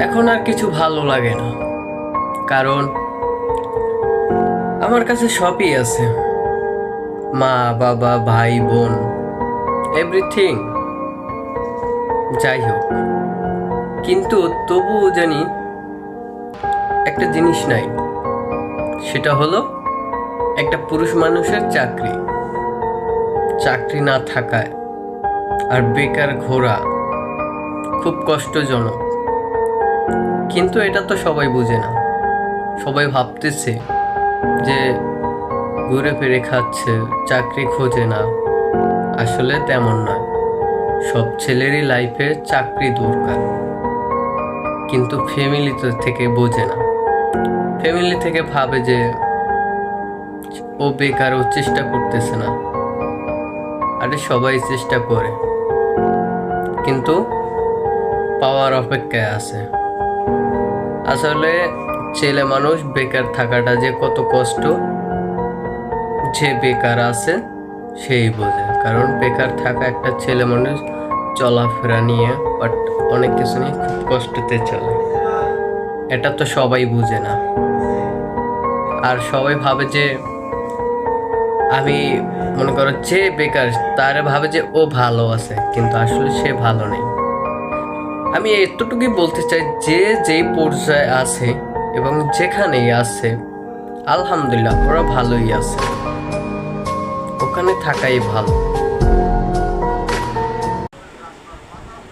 এখন আর কিছু ভালো লাগে না, কারণ আমার কাছে সবই আছে। মা, বাবা, ভাই, বোন, এভরিথিং। যাই হোক, কিন্তু তবুও জানি একটা জিনিস নাই, সেটা হলো একটা পুরুষ মানুষের চাকরি। চাকরি না থাকায় আর বেকার ঘোরা খুব কষ্টজনক। কিন্তু এটা তো সবাই বুঝে না। সবাই ভাবতেছে যে ঘুরে ফিরে খাচ্ছে, চাকরি খোঁজে না। আসলে তেমন নয়। সব ছেলেরই লাইফে চাকরি দরকার, কিন্তু ফ্যামিলি তো থেকে বোঝে না। ফ্যামিলি থেকে ভাবে যে ও বেকার, ও চেষ্টা করতেছে না। আরে সবাই চেষ্টা করে, কিন্তু পাওয়ার অপেক্ষায় আছে। আসলে ছেলে মানুষ বেকার থাকাটা যে কত কষ্ট, যে বেকার আছে সেই বোঝে। কারণ বেকার থাকা একটা ছেলে মানুষ চলাফেরা নিয়ে, বাট অনেক কিছু নিয়ে খুব কষ্টতে চলে। এটা তো সবাই বুঝে না। আর সবাই ভাবে যে, আমি মনে করো যে বেকার, তারা ভাবে যে ও ভালো আছে, কিন্তু আসলে সে ভালো নেই। আমি এতটুকুই বলতে চাই, যে যেই পর্যায়ে আছে এবং যেখানেই আছে, আলহামদুলিল্লাহ ওরা ভালোই আছে, ওখানে থাকাই ভালো।